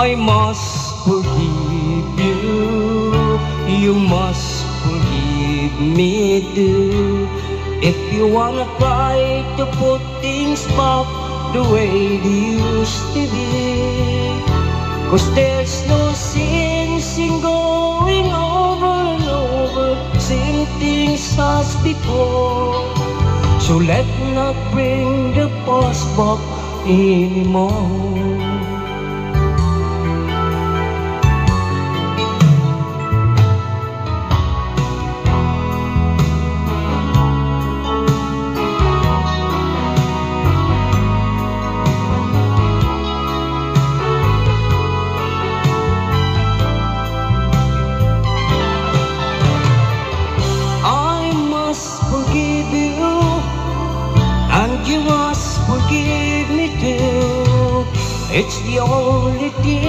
I must forgive you. You must forgive me too. If you wanna try to put things back the way they used to be, 'cause there's no sense in going over and over same things as before. So let's not bring the past back anymore. Forgive you, and you must forgive me too. It's the only thing